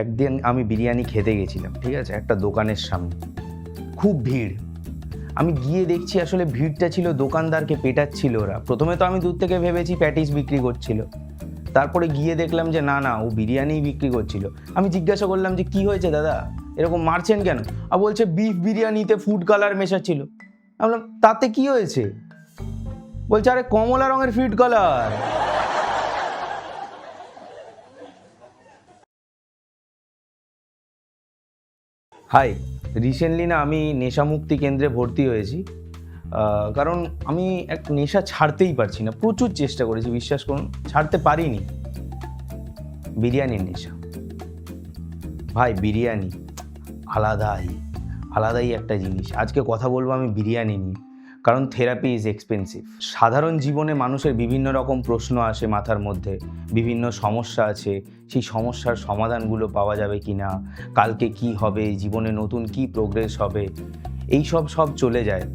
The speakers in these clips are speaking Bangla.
একদিন আমি বিরিয়ানি খেতে গেছিলাম, ঠিক আছে, একটা দোকানের সামনে। খুব ভিড়। আমি গিয়ে দেখছি আসলে ভিড়টা ছিল দোকানদারকে পেটাচ্ছিল ওরা। প্রথমে তো আমি দূর থেকে ভেবেছি প্যাটিস বিক্রি করছিল, তারপরে গিয়ে দেখলাম যে না না, ও বিরিয়ানিই বিক্রি করছিল। আমি জিজ্ঞাসা করলাম যে কি হয়েছে দাদা, এরকম মারছেন কেন? আর বলছে বিফ বিরিয়ানিতে ফুড কালার মেশাচ্ছিল। আমি বললাম তাতে কি হয়েছে? বলছে আরে কমলা রঙের ফুড কালার। হাই, রিসেন্টলি না আমি নেশামুক্তি কেন্দ্রে ভর্তি হয়েছি। কারণ আমি এক নেশা ছাড়তেই পারছি না। প্রচুর চেষ্টা করেছি, বিশ্বাস করুন, ছাড়তে পারিনি। বিরিয়ানির নেশা ভাই, বিরিয়ানি আলাদাই আলাদাই একটা জিনিস। আজকে কথা বলবো আমি বিরিয়ানি নিয়ে, কারণ থেরাপি ইজ এক্সপেন্সিভ। সাধারণ জীবনে মানুষের বিভিন্ন রকম প্রশ্ন আসে মাথার মধ্যে, বিভিন্ন সমস্যা আছে। সেই সমস্যার সমাধানগুলো পাওয়া যাবে কি না, কালকে কি হবে, জীবনে নতুন কি প্রোগ্রেস হবে, এই সব চলে যায়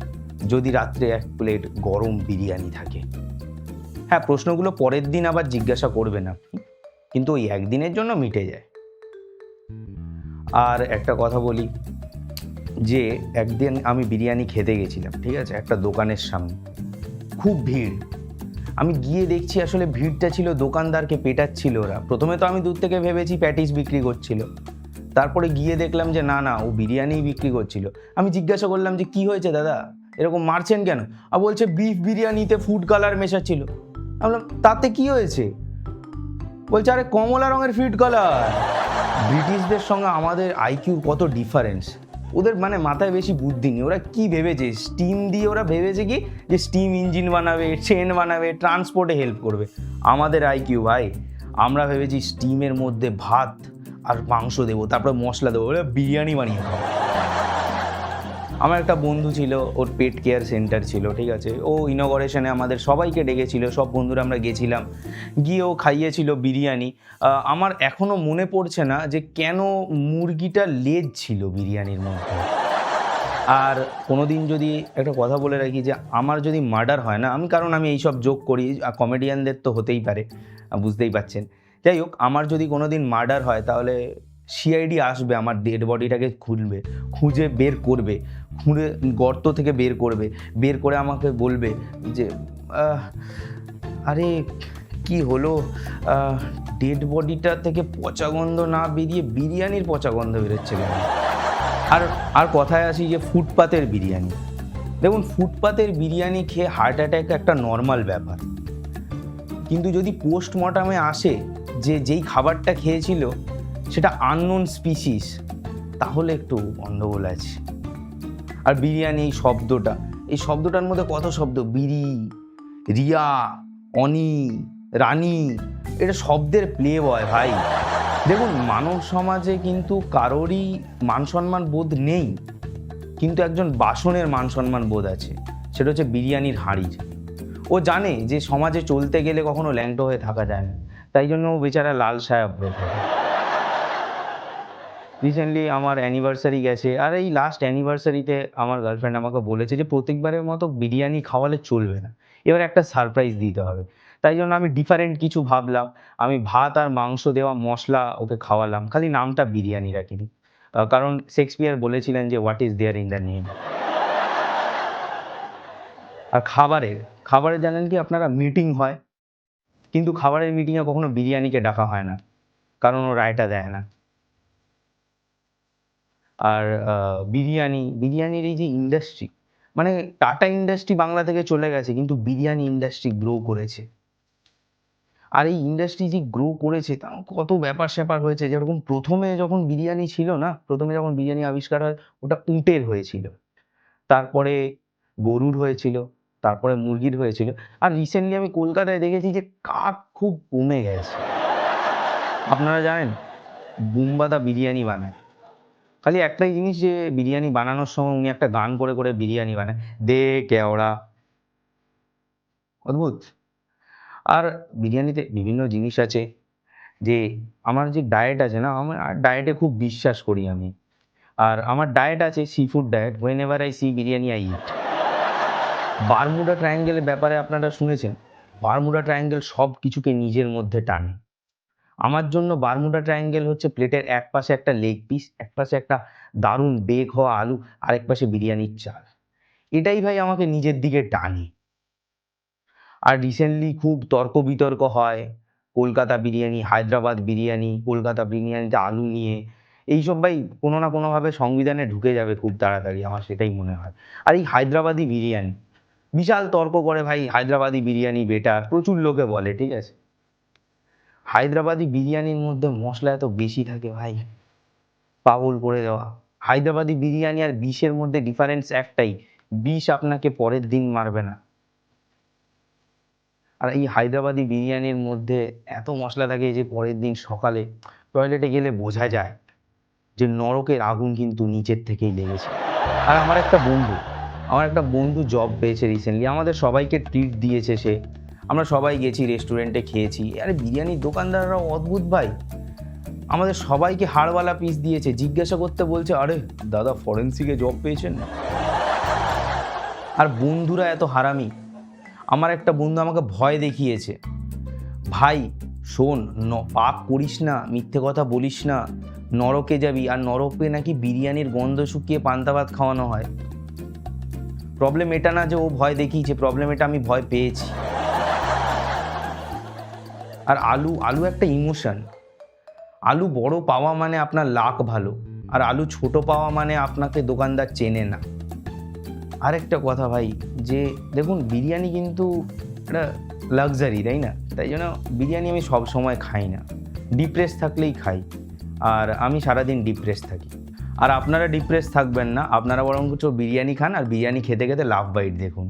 যদি রাত্রে এক প্লেট গরম বিরিয়ানি থাকে। হ্যাঁ, প্রশ্নগুলো পরের দিন আবার জিজ্ঞাসা করবেন আপনি, কিন্তু ওই একদিনের জন্য মিটে যায়। আর একটা কথা বলি, যে একদিন আমি বিরিয়ানি খেতে গেছিলাম, ঠিক আছে, একটা দোকানের সামনে। খুব ভিড়। আমি গিয়ে দেখছি আসলে ভিড়টা ছিল দোকানদারকে পেটাচ্ছিল ওরা। প্রথমে তো আমি দূর থেকে ভেবেছি প্যাটিস বিক্রি করছিল, তারপরে গিয়ে দেখলাম যে না না, ও বিরিয়ানিই বিক্রি করছিল। আমি জিজ্ঞাসা করলাম যে কি হয়েছে দাদা, এরকম মারছেন কেন? আর বলছে বিফ বিরিয়ানিতে ফুড কালার মেশাচ্ছিল। আমি বললাম তাতে কি হয়েছে? বলছে আরে কমলা রঙের ফুড কালার। ব্রিটিশদের সঙ্গে আমাদের আইকিউ কত ডিফারেন্স। ওদের মানে মাথায় বেশি বুদ্ধি নেই। ওরা কি ভেবেছে, স্টিম দিয়ে ওরা ভেবেছে কি যে স্টিম ইঞ্জিন বানাবে, ট্রেন বানাবে, ট্রান্সপোর্টে হেল্প করবে। আমাদের আইকিউ ভাই, আমরা ভেবেছি স্টিমের মধ্যে ভাত আর মাংস দেবো, তারপরে মশলা দেবো, ওরা বিরিয়ানি বানিয়ে খাবো। আমার একটা বন্ধু ছিল, ওর পেট কেয়ার সেন্টার ছিল, ঠিক আছে। ও ইনগরেশনে আমাদের সবাইকে ডেকেছিল, সব বন্ধুরা আমরা গেছিলাম। গিয়ে ও খাইয়েছিল বিরিয়ানি। আমার এখনও মনে পড়ছে না যে কেন মুরগিটার লেজ ছিল বিরিয়ানির মধ্যে। আর কোনো দিন যদি একটা কথা বলে রাখি, যে আমার যদি মার্ডার হয় না, কারণ আমি এইসব জোক করি, কমেডিয়ানদের তো হতেই পারে, বুঝতেই পারছেন। যাই হোক, আমার যদি কোনো দিন মার্ডার হয়, তাহলে সিআইডি আসবে, আমার ডেড বডিটাকে খুঁজে বের করবে, খুঁড়ে গর্ত থেকে বের করবে, বের করে আমাকে বলবে যে আরে কি হলো, ডেড বডিটা থেকে পচা গন্ধ না বেরিয়ে বিরিয়ানির পচা গন্ধ বেরোচ্ছে কেন? আর আর কথায় আসি যে ফুটপাতের বিরিয়ানি। দেখুন, ফুটপাতের বিরিয়ানি খেয়ে হার্ট অ্যাটাক একটা নর্মাল ব্যাপার, কিন্তু যদি পোস্টমর্টমে আসে যে যেই খাবারটা খেয়েছিল সেটা আননোন স্পিসিস, তাহলে একটু গন্ডগোল আছে। আর বিরিয়ানি এই শব্দটার মধ্যে কত শব্দ, বিরি, রিয়া, অনি, রানী, এটা শব্দের প্লে বয় ভাই। দেখুন, মানব সমাজে কিন্তু কারোরই মান সম্মান বোধ নেই, কিন্তু একজন বাসনের মান সম্মান বোধ আছে, সেটা হচ্ছে বিরিয়ানির হাঁড়ির। ও জানে যে সমাজে চলতে গেলে কখনো ল্যাংটো হয়ে থাকা যায় না, তাই জন্য ও বেচারা লাল সায়া পরে থাকে। রিসেন্টলি আমার অ্যানিভার্সারি গেছে, আর এই লাস্ট অ্যানিভার্সারিতে আমার গার্লফ্রেন্ড আমাকে বলেছে যে প্রত্যেকবারের মতো বিরিয়ানি খাওয়ালে চলবে না, এবার একটা সারপ্রাইজ দিতে হবে। তাই জন্য আমি ডিফারেন্ট কিছু ভাবলাম। আমি ভাত আর মাংস দেওয়া মশলা ওকে খাওয়ালাম, খালি নামটা বিরিয়ানি রাখিনি। কারণ শেক্সপিয়ার বলেছিলেন যে what is there in the name. আর খাবারের জানেন কি আপনারা, মিটিং হয়, কিন্তু খাবারের মিটিংয়ে কখনো বিরিয়ানিকে ডাকা হয় না, কারণ ও রায়টা দেয় না। আর বিরিয়ানির এই যে ইন্ডাস্ট্রি, মানে টাটা ইন্ডাস্ট্রি বাংলা থেকে চলে গেছে, কিন্তু বিরিয়ানি ইন্ডাস্ট্রি গ্রো করেছে। আর এই ইন্ডাস্ট্রি যে গ্রো করেছে, তার কত ব্যাপার স্যাপার হয়েছে। যেরকম প্রথমে যখন বিরিয়ানি ছিল না, প্রথমে যখন বিরিয়ানি আবিষ্কার হয়, ওটা উটের হয়েছিল, তারপরে গরুর হয়েছিল, তারপরে মুরগির হয়েছিল। আর রিসেন্টলি আমি কলকাতায় দেখেছি যে কাক খুব কমে গেছে। আপনারা জানেন, বুম্বাদা বিরিয়ানি বানায়। খালি একটাই জিনিস, যে বিরিয়ানি বানানোর সময় উনি একটা গান করে করে বিরিয়ানি বানায়, দে কেওড়া। অদ্ভুত। আর বিরিয়ানিতে বিভিন্ন জিনিস আছে। যে আমার যে ডায়েট আছে না, আমার ডায়েটে খুব বিশ্বাস করি আমি। আর আমার ডায়েট আছে sea food diet, whenever I see biryani I eat. Bermuda ট্রায়াঙ্গেলের ব্যাপারে আপনারা শুনেছেন? বারমুডা ট্রায়াঙ্গেল সব কিছুকে নিজের মধ্যে টানে। আমার জন্য বারমুডা ট্রায়াঙ্গেল হচ্ছে প্লেটের এক পাশে একটা লেগ পিস, এক পাশে একটা দারুণ বেক হওয়া আলু, আরেক পাশে বিরিয়ানির চাল। এটাই ভাই আমাকে নিজের দিকে টানে। আর রিসেন্টলি খুব তর্ক বিতর্ক হয় কলকাতা বিরিয়ানি, হায়দ্রাবাদ বিরিয়ানি, কলকাতা বিরিয়ানিতে আলু নিয়ে। এইসব ভাই কোনো না কোনোভাবে সংবিধানে ঢুকে যাবে খুব তাড়াতাড়ি, আমার সেটাই মনে হয়। আর এই হায়দ্রাবাদি বিরিয়ানি বিশাল তর্ক করে ভাই, হায়দ্রাবাদি বিরিয়ানি বেটার, প্রচুর লোকে বলে, ঠিক আছে। হায়দ্রাবাদি বিরিয়ানির মধ্যে মশলা এত বেশি থাকে ভাই, পাগল করে দেওয়া। হায়দ্রাবাদি বিরিয়ানি আর বিষের মধ্যে ডিফারেন্স একটাই, বিষ আপনাকে পরের দিন মারবে না। আর এই হায়দ্রাবাদি বিরিয়ানির মধ্যে এত মশলা থাকে যে পরের দিন সকালে টয়লেটে গেলে বোঝা যায় যে নরকের আগুন কিন্তু নিচের থেকেই লেগেছে। আর আমার একটা বন্ধু জব পেয়েছে রিসেন্টলি, আমাদের সবাইকে ট্রিট দিয়েছে সে। আমরা সবাই গেছি রেস্টুরেন্টে, খেয়েছি। আরে বিরিয়ানির দোকানদাররাও অদ্ভুত ভাই, আমাদের সবাইকে হাড়ওয়ালা পিস দিয়েছে। জিজ্ঞাসা করতে বলছে, আরে দাদা ফরেন্সিকে জব পেয়েছেন? আর বন্ধুরা এত হারামি। আমার একটা বন্ধু আমাকে ভয় দেখিয়েছে, ভাই শোন, পাপ করিস না, মিথ্যে কথা বলিস না, নরকে যাবি। আর নরকে নাকি বিরিয়ানির গন্ধ শুকিয়ে পান্তা ভাত খাওয়ানো হয়। প্রবলেম এটা না যে ও ভয় দেখিয়েছে, প্রবলেম এটা আমি ভয় পেয়েছি। আর আলু একটা ইমোশন। আলু বড় পাওয়া মানে আপনার লাক ভালো, আর আলু ছোট পাওয়া মানে আপনাকে দোকানদার চেনে না। আরেকটা কথা ভাই, যে দেখুন বিরিয়ানি কিন্তু একটা লাক্সারি, তাই না? তাই জন্য বিরিয়ানি আমি সব সময় খাই না, ডিপ্রেস থাকলেই খাই। আর আমি সারাদিন ডিপ্রেস থাকি। আর আপনারা ডিপ্রেস থাকবেন না, আপনারা বরং বিরিয়ানি খান, আর বিরিয়ানি খেতে খেতে লাভ বাইট দেখুন।